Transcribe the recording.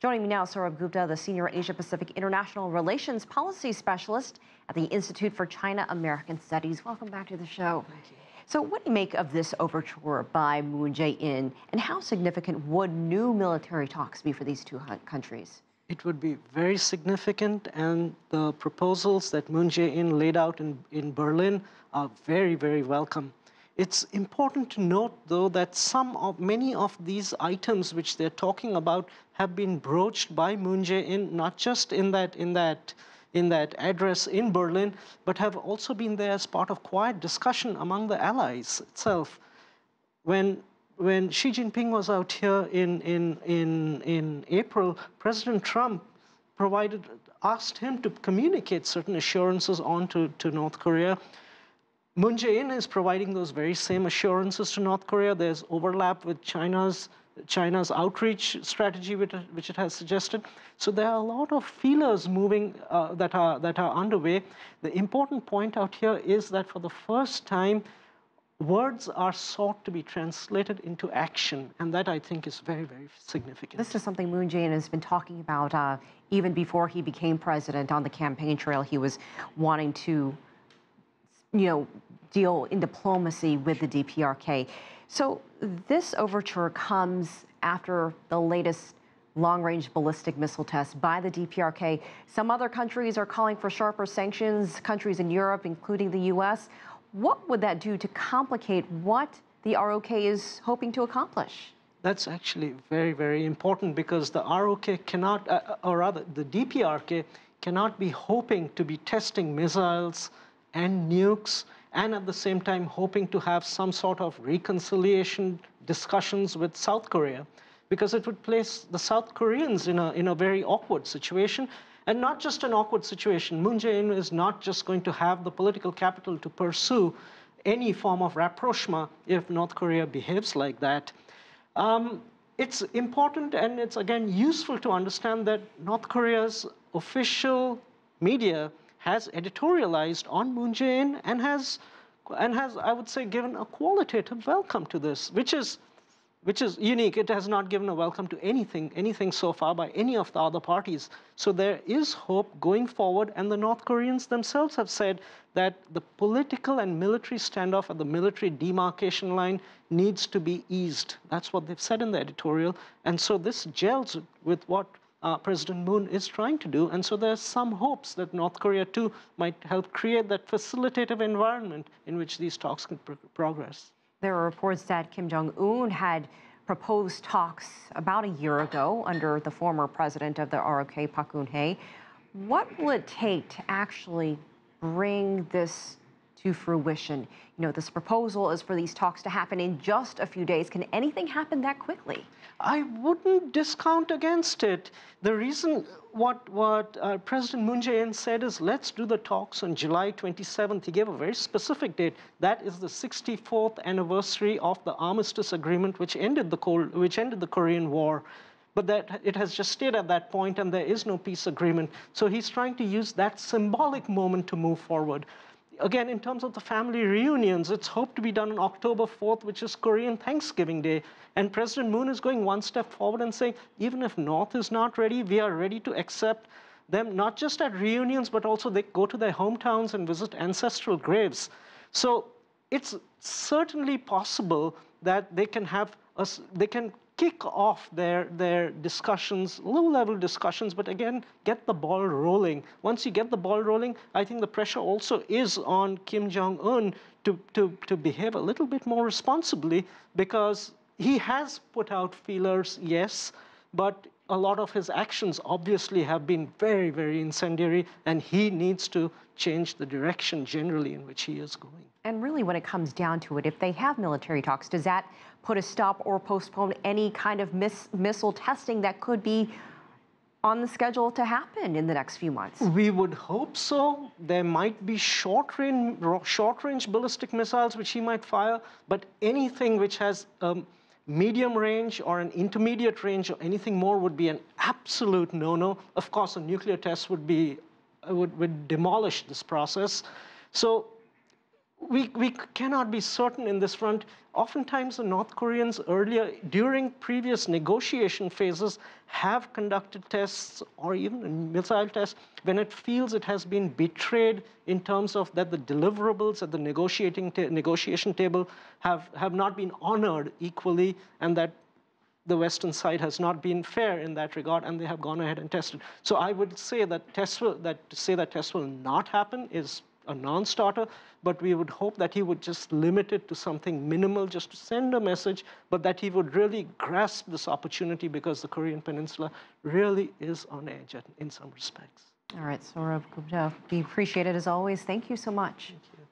Joining me now, Sourabh Gupta, the Senior Asia-Pacific International Relations Policy Specialist at the Institute for China-American Studies. Welcome back to the show. Thank you. So what do you make of this overture by Moon Jae-in, and how significant would new military talks be for these two countries? It would be very significant, and the proposals that Moon Jae-in laid out in Berlin are very, very welcome. It's important to note, though, that many of these items which they're talking about have been broached by Moon Jae-in, not just in that address in Berlin, but have also been there as part of quiet discussion among the allies itself. When Xi Jinping was out here in April, President Trump asked him to communicate certain assurances on to North Korea. Moon Jae-in is providing those very same assurances to North Korea. There's overlap with China's outreach strategy, which it has suggested. So there are a lot of feelers moving that are underway. The important point out here is that for the first time, words are sought to be translated into action, and that, I think, is very, very significant. This is something Moon Jae-in has been talking about even before he became president. On the campaign trail, he was wanting to, deal in diplomacy with the DPRK. So this overture comes after the latest long-range ballistic missile test by the DPRK. Some other countries are calling for sharper sanctions, countries in Europe, including the US. What would that do to complicate what the ROK is hoping to accomplish? That's actually very, very important, because the ROK cannot, or rather the DPRK cannot be hoping to be testing missiles and nukes, and at the same time hoping to have some sort of reconciliation discussions with South Korea, because it would place the South Koreans in a very awkward situation. And not just an awkward situation. Moon Jae-in is not just going to have the political capital to pursue any form of rapprochement if North Korea behaves like that. It's important, and it's, again, useful to understand that North Korea's official media has editorialized on Moon Jae-in and has, I would say, given a qualitative welcome to this, which is unique. It has not given a welcome to anything so far by any of the other parties. So there is hope going forward, and the North Koreans themselves have said that the political and military standoff at the military demarcation line needs to be eased. That's what they've said in the editorial. And so this gels with what President Moon is trying to do. And so there's some hopes that North Korea, too, might help create that facilitative environment in which these talks can progress. There are reports that Kim Jong-un had proposed talks about a year ago under the former president of the ROK, Park Geun-hye. What will it take to actually bring this to fruition? This proposal is for these talks to happen in just a few days. Can anything happen that quickly? I wouldn't discount against it. The reason what President Moon Jae-in said is, let's do the talks on July 27th. He gave a very specific date. That is the 64th anniversary of the armistice agreement, which ended the Korean War. But that it has just stayed at that point, and there is no peace agreement. So he's trying to use that symbolic moment to move forward. Again, in terms of the family reunions, it's hoped to be done on October 4th, which is Korean Thanksgiving Day. And President Moon is going one step forward and saying, even if North is not ready, we are ready to accept them, not just at reunions, but also they go to their hometowns and visit ancestral graves. So it's certainly possible that they can kick off their discussions, low-level discussions, but again, get the ball rolling. Once you get the ball rolling, I think the pressure also is on Kim Jong-un to behave a little bit more responsibly, because he has put out feelers, yes, but a lot of his actions obviously have been very, very incendiary, and he needs to change the direction generally in which he is going. And really, when it comes down to it, if they have military talks, does that put a stop or postpone any kind of missile testing that could be on the schedule to happen in the next few months? We would hope so. There might be short-range ballistic missiles which he might fire, but anything which has medium range or an intermediate range or anything more would be an absolute no-no. Of course, a nuclear test would demolish this process. So we cannot be certain in this front. Oftentimes, the North Koreans earlier, during previous negotiation phases, have conducted tests or even missile tests when it feels it has been betrayed in terms of that the deliverables at the negotiation table have not been honored equally, and that the Western side has not been fair in that regard, and they have gone ahead and tested. So I would say that tests will not happen is a non-starter, but we would hope that he would just limit it to something minimal, just to send a message, but that he would really grasp this opportunity, because the Korean Peninsula really is on edge in some respects. All right, Sourabh Gupta, we appreciate it as always. Thank you so much. Thank you.